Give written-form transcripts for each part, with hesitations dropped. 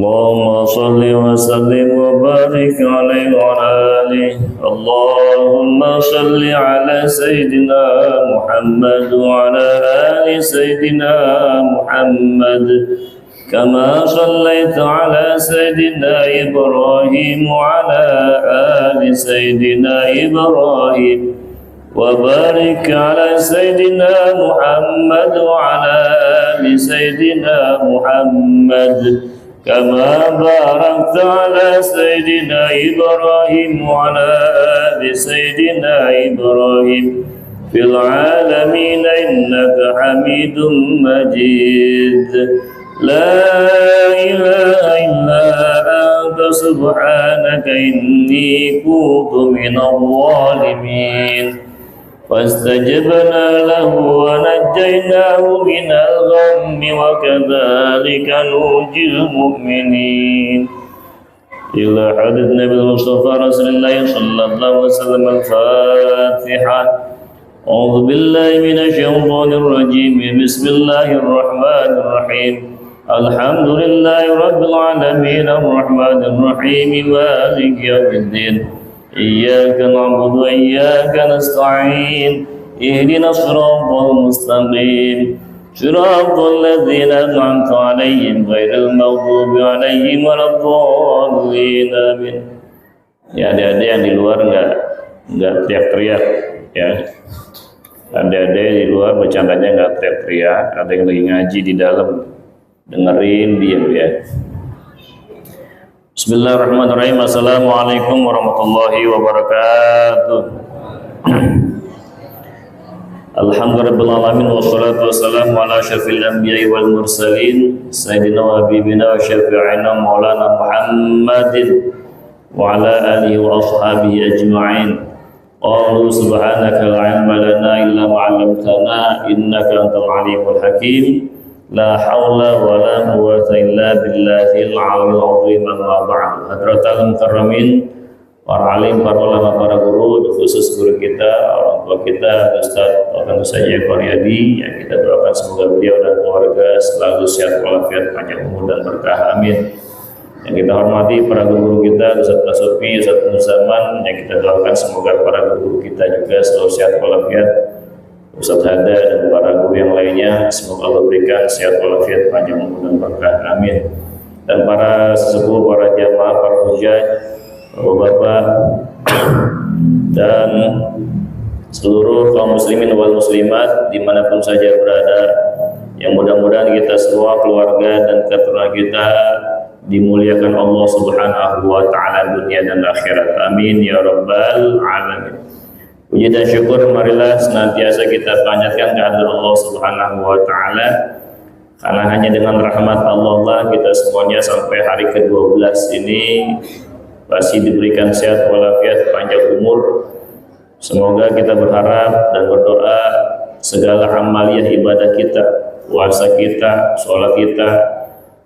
اللهم صل وسلم وبارك عليه وعلى آله. اللهم صل على سيدنا محمد وعلى آل سيدنا محمد كما صليت على سيدنا إبراهيم وعلى آل سيدنا إبراهيم وبارك على سيدنا محمد وعلى آل سيدنا محمد كما باركت على سيدنا إبراهيم وعلى آل سيدنا إبراهيم في العالمين إنك حميد مجيد. لا إله إلا أنت سبحانك إني كنت من الظالمين. فاستجبنا له ونجيناه من الغم وكذلك ننجي المؤمنين. إلى حضرة النبي المصطفى رسول الله صلى الله عليه وسلم. الفاتحة. أعوذ بالله من الشيطان الرجيم. بسم الله الرحمن الرحيم. الحمد لله رب العالمين الرحمن الرحيم مالك يوم الدين. إياك نعبد وإياك نستعين. اهدنا الصراط المستقيم صراط الذين أنعمت عليهم غير المغضوب عليهم ولا الضالين. Amin. Ya, ada yang di luar nggak teriak-teriak ya. Ada di luar bercandanya nggak teriak-teriak. Ada yang lagi ngaji di dalam dengerin diam ya. Bismillahirrahmanirrahim. Assalamualaikum warahmatullahi wabarakatuh. Alhamdulillahirabbil wassalatu wassalamu ala asyrafil anbiya'i wal mursalin sayyidina wa habibina wa syafi'ina maulana Muhammadin wa ala alihi wa ashabihi ajma'in. Qalu subhanaka la ilma lana illa ma 'allamtana innaka antal alimul hakim. La haula wa la quwwata illa billahil aliyyil azim. Amma ba'd. Hadratal mukarramin, para alim, para ulama, para guru, khusus guru kita, orang tua kita, Ustaz Dr. Sayyid Qaryadi, yang kita doakan semoga beliau dan keluarga selalu sehat walafiat, panjang umur dan berkah. Amin. Yang kita hormati para guru kita, Ustaz Nasufi, Ustaz Muzaman, yang kita doakan semoga para guru kita juga selalu sehat walafiat. Ustaz Hada dan para guru yang lainnya, semoga Allah berikan sehat walafiat, panjang umur dan berkah. Amin. Dan para sesepuh, para jamaah, para hujjah, bapak-bapak dan seluruh kaum muslimin wal muslimat dimanapun saja berada, yang mudah-mudahan kita semua, keluarga dan keturunan kita dimuliakan Allah Subhanahu wa ta'ala dunia dan akhirat. Amin ya rabbal alamin. Puji dan syukur marilah senantiasa kita panjatkan kehadirat Allah Subhanahu wa ta'ala, karena hanya dengan rahmat Allah lah kita semuanya sampai hari ke-12 ini masih diberikan sehat walafiat, panjang umur. Semoga kita berharap dan berdoa segala amaliyah ibadah kita, puasa kita, sholat kita,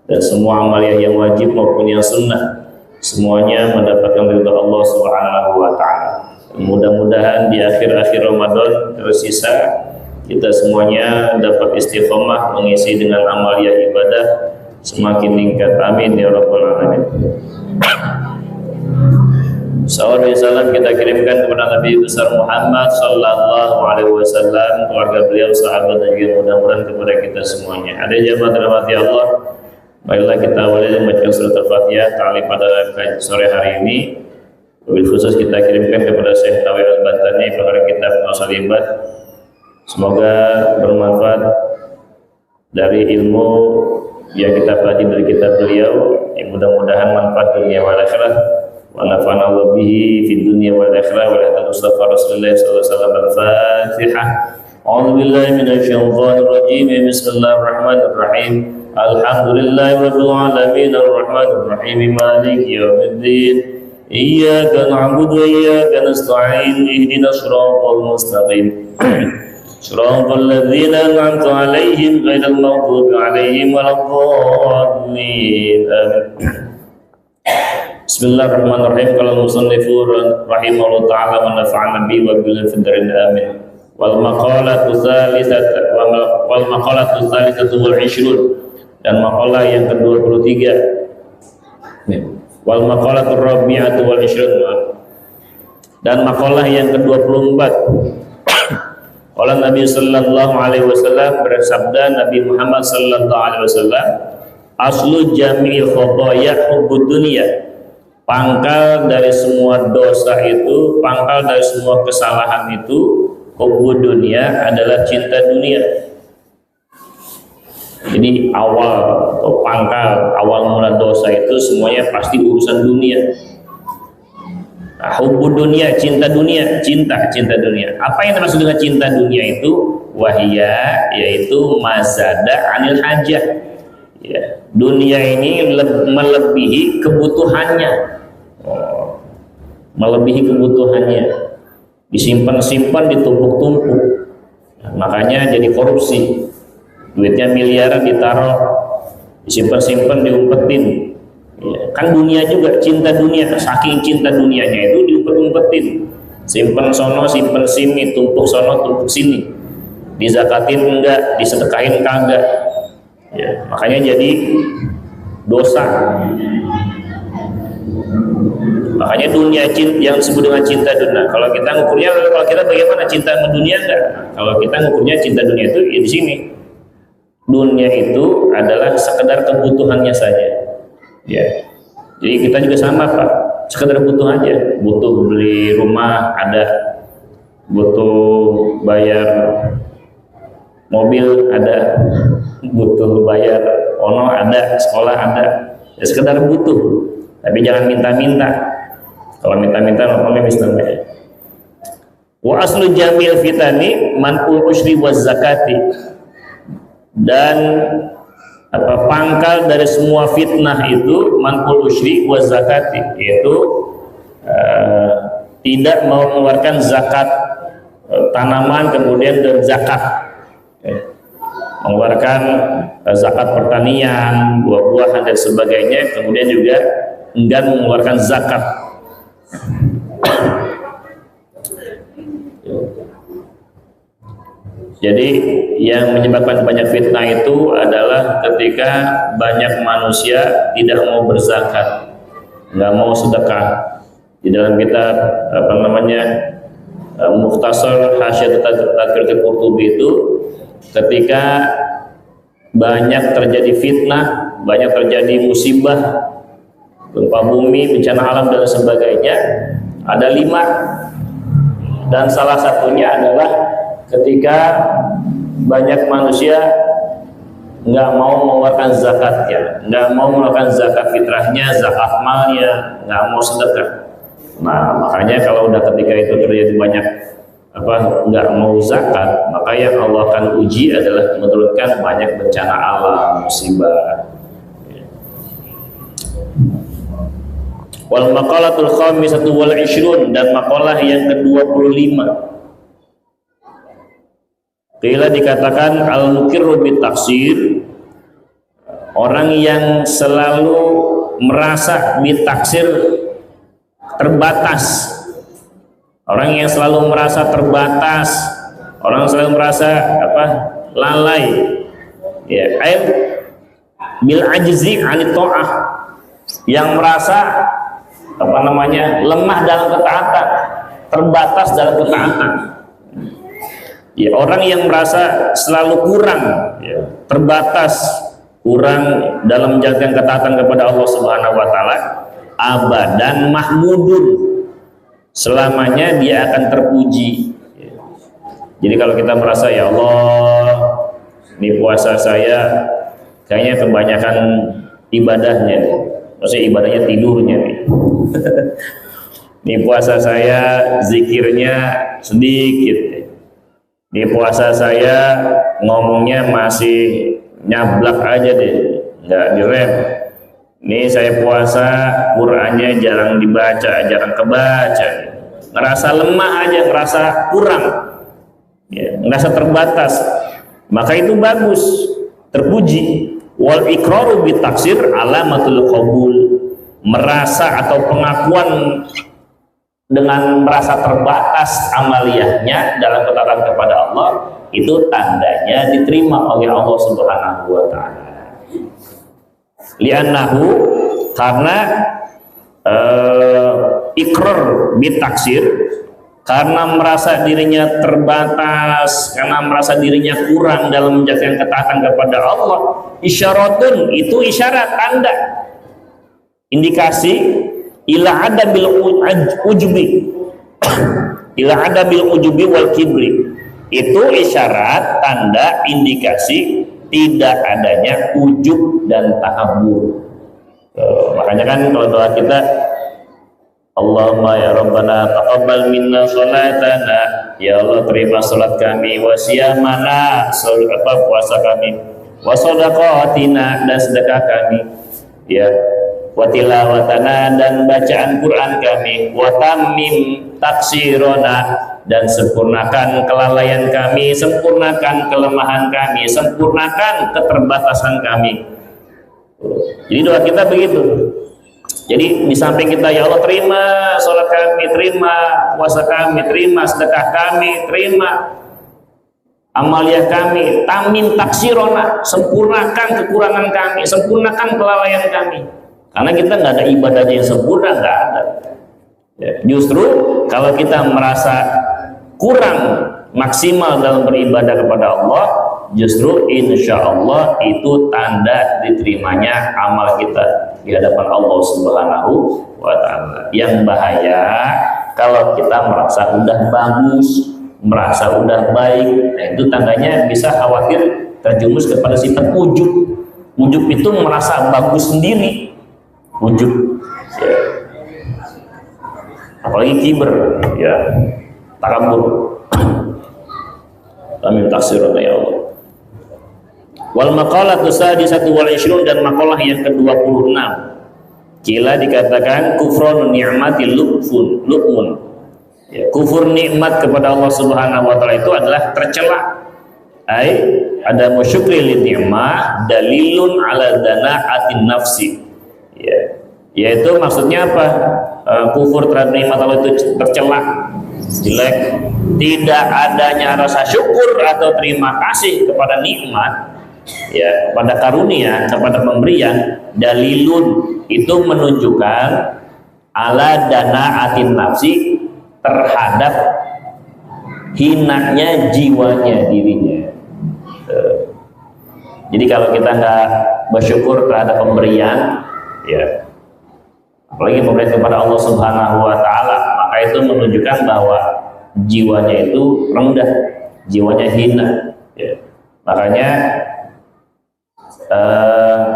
dan semua amaliyah yang wajib maupun yang sunnah, semuanya mendapatkan ridha Allah Subhanahu wa ta'ala. Mudah-mudahan di akhir-akhir Ramadan tersisa kita semuanya dapat istiqomah mengisi dengan amaliyah ibadah semakin meningkat. Amin ya rabbal alamin. Salawat dan salam kita kirimkan kepada Nabi besar Muhammad sallallahu alaihi wasallam, keluarga beliau, sahabat, dan juga mudah-mudahan kepada kita semuanya. Ada jamaah dirahmati Allah, marilah kita awali dengan membaca surat Al-Fatihah ta'lim pada sore hari ini. Wabil khusus kita kirimkan kepada Syekh Tawil Al-Bantani, pengarang kitab Al-Salibat. Semoga bermanfaat dari ilmu yang kita pelajari dari kitab beliau, yang mudah-mudahan manfaat dunia wal akhirah. Wa nafa'ana Allah bihi fid dunya wal akhirah wa la Mustafa Rasulullah sallallahu alaihi wasallam. Al-Fatihah. A'udzu billahi minasyaitonir rajim. Bismillahirrahmanirrahim. Alhamdulillahirabbil alamin arrahmanir rahim maliki yaumiddin. Iyyaka na'budu wa iyyaka nasta'in. Ihdinas siratal mustaqim. Siratal ladzina an'amta 'alaihim ghairil maghdubi 'alaihim waladdallin. Bismillahirrahmanirrahim. Qala al-musannifu rahimahullah ta'ala wa nafa'ana bihi wa bil fidrin amin. Wal maqalatu tsalitsatu wal 20 dan maqalah yang ke-23 Wal maqalatur rabi'atu wal 20, dan makalah yang ke-24. Qala Nabi sallallahu alaihi wasallam, bersabda Nabi Muhammad sallallahu alaihi wasallam, aslu jami'il khotoya hubbud dunya. Pangkal dari semua dosa itu, pangkal dari semua kesalahan itu, hubbud dunya adalah cinta dunia. Jadi awal atau pangkal, awal mula dosa itu semuanya pasti urusan dunia. Nah, hubbud dunia, cinta dunia, cinta dunia. Apa yang termasuk dengan cinta dunia itu? Wahia, yaitu mazada anil hajah. Ya, dunia ini melebihi kebutuhannya. Melebihi kebutuhannya, disimpan-simpan, ditumpuk-tumpuk. Nah, makanya jadi korupsi. Duitnya miliaran ditaruh, disimpan-simpan, diumpetin. Ya, kan dunia juga, cinta dunia, saking cinta dunianya itu diumpet-umpetin, simpen sono, simpen sini, tumpuk sono, tumpuk sini, dizakatin enggak, disedekahin kagak. Ya, makanya jadi dosa. Makanya dunia yang disebut dengan cinta dunia. Kalau kita ngukurnya, kalau kita bagaimana cinta dunia enggak? Kalau kita ngukurnya cinta dunia itu ya di sini. Dunia itu adalah sekedar kebutuhannya saja. Ya, jadi kita juga sama Pak, sekedar butuh aja, butuh beli rumah ada, butuh bayar mobil ada, butuh bayar ono ada, sekolah ada, ya sekedar butuh, tapi jangan minta-minta. Kalau minta-minta namanya bisnisnya. Wa aslu jamil fitani man'ul usyri waz zakati, dan apa pangkal dari semua fitnah itu manqul usyri wa zakati, yaitu tidak mau mengeluarkan zakat tanaman kemudian dan zakat, mengeluarkan zakat pertanian, buah-buahan dan sebagainya, kemudian juga enggan mengeluarkan zakat. Jadi yang menyebabkan banyak fitnah itu adalah ketika banyak manusia tidak mau berzakat, nggak mau sedekah. Di dalam kitab apa namanya Mukhtasar Hasyiat Tadkiratul Qurtubi itu, ketika banyak terjadi fitnah, banyak terjadi musibah, gempa bumi, bencana alam dan sebagainya, ada 5, dan salah satunya adalah ketika banyak manusia nggak mau mengeluarkan zakatnya, nggak mau mengeluarkan zakat fitrahnya, zakat malnya, nggak mau sedekah. Nah, makanya kalau udah ketika itu terjadi banyak nggak mau zakat, maka yang Allah akan uji adalah menurunkan banyak bencana alam, musibah. Wal maqalatul khamisatu wal 20, dan makalah yang ke-25. Qila dikatakan al-muqirru bitaksir, orang yang selalu merasa bitaksir terbatas, orang yang selalu merasa terbatas, orang yang selalu merasa lalai, ya, bil ajzi anit ta'ah, yang merasa lemah dalam ketaatan, terbatas dalam ketaatan. Ya, orang yang merasa selalu kurang, ya, terbatas, kurang dalam menjalankan ketaatan kepada Allah Subhanahu wa taala, abadan mahmudun, selamanya dia akan terpuji. Ya. Jadi kalau kita merasa, ya Allah, ini puasa saya kayaknya kebanyakan ibadahnya, maksudnya ibadahnya tidurnya nih. Ini puasa saya zikirnya sedikit. Di puasa saya ngomongnya masih nyablak aja deh, nggak direm. Ini saya puasa Qur'annya jarang dibaca, jarang kebaca. Ngerasa lemah aja, ngerasa kurang, ya, ngerasa terbatas. Maka itu bagus, terpuji. Wal iqraru bitaksir alamatul qabul, merasa atau pengakuan dengan merasa terbatas amaliyahnya dalam ketaatan kepada Allah, itu tandanya diterima oleh Allah Subhanahu wa taala. Li'annahu karena ikrar bitaksir, karena merasa dirinya terbatas, karena merasa dirinya kurang dalam menjalankan ketaatan kepada Allah. Isyaratun, itu isyarat, tanda, indikasi ila adabil ujubi ila adabil ujubi wal kibri. Itu isyarat, tanda, indikasi tidak adanya ujub dan takabur. Makanya kan kalau doa kita, Allahumma ya Rabbana taqabbal minna sholatana, ya Allah terima salat kami, wa siyamana, puasa kami, wa shadaqatina, dan sedekah kami, ya, wa tilawatana, dan bacaan Quran kami, wa tammim taksirona, dan sempurnakan kelalaian kami, sempurnakan kelemahan kami, sempurnakan keterbatasan kami. Jadi doa kita begitu. Jadi di samping kita, ya Allah terima sholat kami, terima puasa kami, terima sedekah kami, terima amaliyah kami, tamin taksirona, sempurnakan kekurangan kami, sempurnakan kelalaian kami. Karena kita nggak ada ibadahnya yang sempurna, nggak ada. Ya, justru kalau kita merasa kurang maksimal dalam beribadah kepada Allah, justru insya Allah itu tanda diterimanya amal kita di hadapan Allah Subhanahu wa Ta'ala. Yang bahaya kalau kita merasa udah bagus, merasa udah baik, nah itu tandanya bisa khawatir terjumus kepada sifat ujub. Ujub itu merasa bagus sendiri, ujub, ya. Apalagi kiber, ya, takabur. Amin taksiruna ya Allah. Wal maqalatu sadisatu wal 20, dan maqalah yang ke-26. Kila dikatakan kufrun ni'mati lukmun. Ya, kufur nikmat kepada Allah Subhanahu wa Ta'ala itu adalah tercela. Ada musyukri lin ni'mah dalilun ala dana'atin nafsi. Ya, yaitu maksudnya apa? Kufur terhadap nikmat Allah itu tercela, jelek. Tidak adanya rasa syukur atau terima kasih kepada nikmat, ya, pada karunia, kepada pemberian, dalilun, itu menunjukkan ala dana'atin nafsi, terhadap hinanya jiwanya dirinya. Jadi kalau kita nggak bersyukur terhadap pemberian, ya, apalagi pemberian kepada Allah Subhanahu wa Ta'ala, maka itu menunjukkan bahwa jiwanya itu rendah, jiwanya hina, ya. Makanya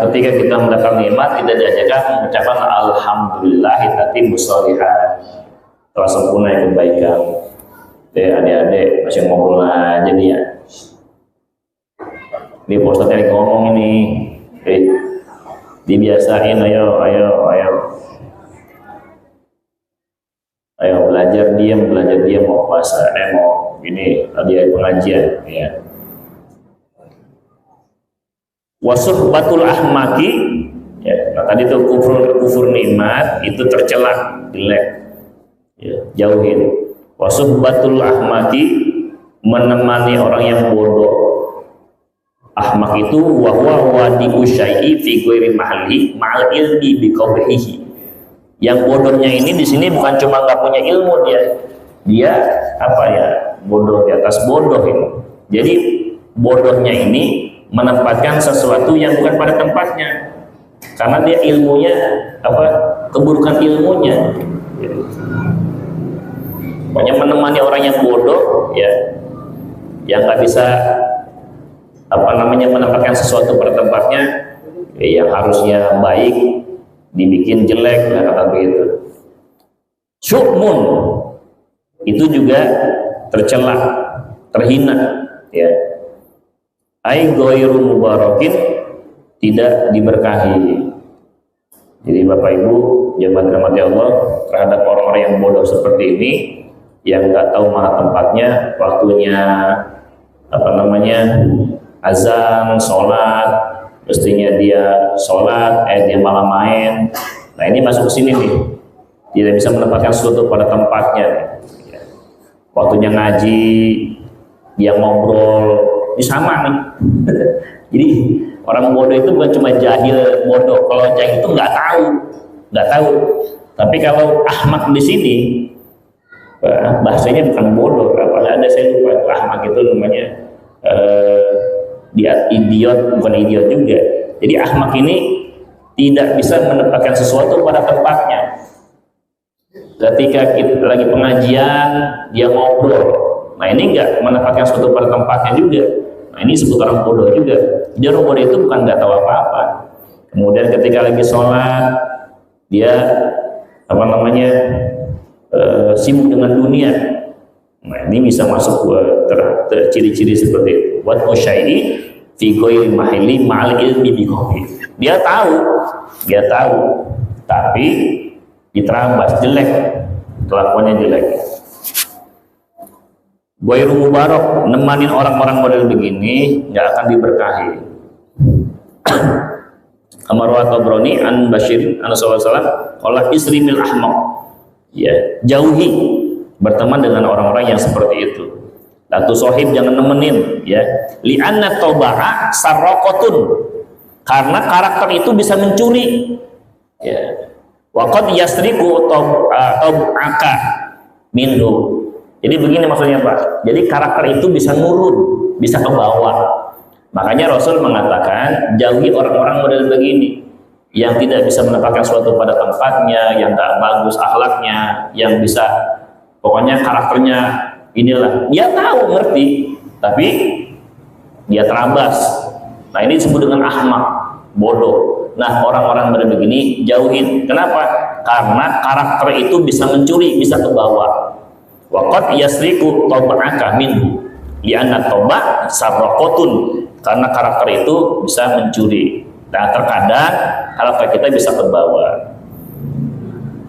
ketika kita mendapat nikmat, tidak diajarkan mengucapkan alhamdulillah tatimmu sholihat, telah sempurna kebaikan. Adik-adik masih ngobrol aja nih ya. Ini Pak Ustadz yang ngomong ini, dibiasain, ayo belajar diam mau puasa, mau ini tadi pengajian, ya. Wasuhbatul ahmaki, ya, nah tadi itu kufur nikmat itu tercela, jelek, ya, jauhin. Wasuhbatul ahmaki, menemani orang yang bodoh. Ahmak itu wahwa wadi'u syai'i fi ghairi mahalli ma'al ilmi bi qabihi. Yang bodohnya ini di sini bukan cuma nggak punya ilmu, dia apa ya, bodoh di atas bodoh ini. Jadi bodohnya ini menempatkan sesuatu yang bukan pada tempatnya, karena dia ilmunya apa, keburukan ilmunya. Pokoknya menemani orang yang bodoh, ya, yang nggak bisa menempatkan sesuatu pada tempatnya, ya, yang harusnya baik dibikin jelek, nah, kata begitu. Syukmun itu juga tercela, terhina, ya. Ai ghairu mubarakin, tidak diberkahi. Jadi Bapak Ibu jemaat rahmati Allah, terhadap orang-orang yang bodoh seperti ini, yang nggak tahu mana tempatnya, waktunya azan, sholat, mestinya dia sholat, dia malah main. Nah ini masuk ke sini nih, tidak bisa menempatkan sesuatu pada tempatnya. Waktunya ngaji, dia ngobrol, ini sama nih. Jadi Orang bodoh itu bukan cuma jahil bodoh. Kalau jahil itu nggak tahu. Tapi kalau ahmak di sini bahasanya bukan bodoh. Ada saya lupa itu ahmak itu namanya dia idiot, bukan idiot juga. Jadi ahmak ini tidak bisa menempatkan sesuatu pada tempatnya. Ketika kita lagi pengajian, dia ngobrol. Nah ini enggak menempatkan sesuatu pada tempatnya juga. Nah ini disebut orang bodoh juga. Jadi orang bodoh itu bukan nggak tahu apa-apa. Kemudian ketika lagi sholat, dia sibuk dengan dunia. Nah ini bisa masuk ciri-ciri seperti itu. Wat musyai'i fi ghairi mahili ma'al ilmi bi qawi. Dia tahu, tapi diterabas, jelek, kelakuannya jelek. Ghairu mubarak, nemanin orang-orang model begini nggak akan diberkahi. Amar Tabrani an Bashir an sallallahu qala isrimil ahmaq. Ya, jauhi berteman dengan orang-orang yang seperti itu. Latu sohib, jangan nemenin, ya. Li'anna toba'a sarraqatun, karena karakter itu bisa mencuri, ya. Waqad yasriqu tab'aka minhu. Jadi begini maksudnya Pak. Jadi karakter itu bisa nurun, bisa ke bawah. Makanya Rasul mengatakan jauhi orang-orang model begini, yang tidak bisa menempatkan suatu pada tempatnya, yang tak bagus akhlaknya, yang bisa pokoknya karakternya inilah, dia tahu ngerti tapi dia terabas. Nah ini disebut dengan ahmak, bodoh. Nah orang-orang begini jauhin. Kenapa? Karena karakter itu bisa mencuri, bisa ke bawah. Waqad yasriqu tab'aka minhu li'anna tab'a sarraqatun, karena karakter itu bisa mencuri. Nah terkadang karakter kita bisa ke bawah.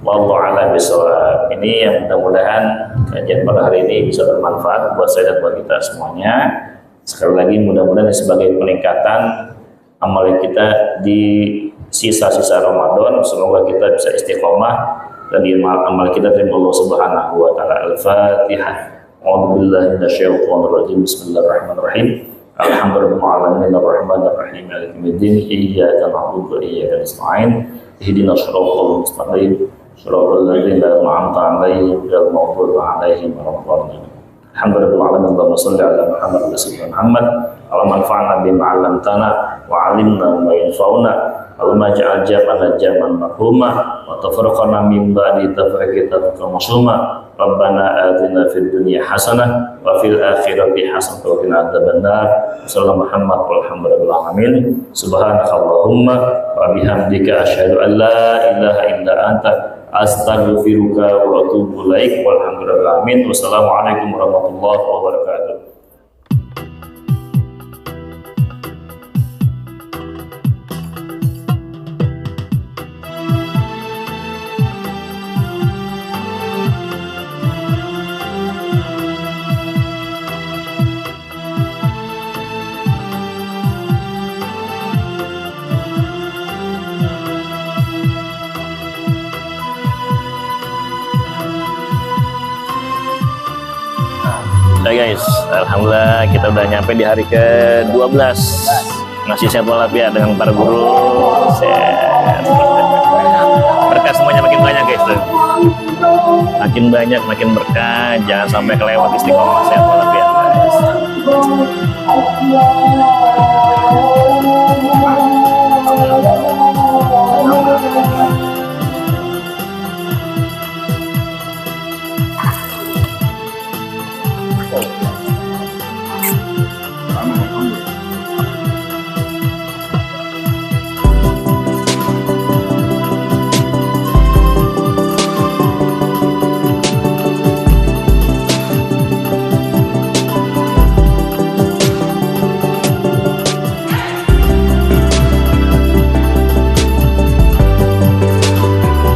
Wallahu a'lam bishawab. Ini yang mudah-mudahan kajian pada hari ini bisa bermanfaat buat saya dan buat kita semuanya. Sekali lagi mudah-mudahan sebagai peningkatan amal kita di sisa-sisa Ramadan, semoga kita bisa istiqomah dan amal kita terima Allah Subhanahu wa taala. Al-Fatihah. A'udzubillahi minasyaitonir rajim. Bismillahirrahmanirrahim. Alhamdulillahirabbil alamin arrahmanir rahim maliki yaumiddin iyyaka na'budu wa iyyaka nasta'in ihdinas siratal mustaqim siratal ladzina an'amta 'alaihim ghairil maghdubi 'alaihim waladdallin. Alhamdulillahirabbil alamin Allahumma shalli ala Muhammad wa sallim Muhammad Allahumma anfa'na bima 'allamtana wa 'allimna ma yanfa'una Allahumma ja'al jam'ana jam'an marhuma wa tafarraqana min ba'di tafarruqan masuma. Rabbana atina fid dunya hasanah wa fil akhirati hasanah wa qina adzabannar. Sallallahu Muhammad walhamdulillahi alamin. Subhanakallahumma wa bihamdika asyhadu an la ilaha illa anta astaghfiruka wa atubu ilaik. Walhamdulillahi alamin. Wassalamualaikum warahmatullahi wabarakatuh. Udah guys, alhamdulillah kita udah nyampe di hari ke-12 ngasih sehat walafiat dengan para guru. Berkah semuanya makin banyak guys tuh. Makin banyak makin berkah, jangan sampai kelewat istiqomah sehat walafiat guys.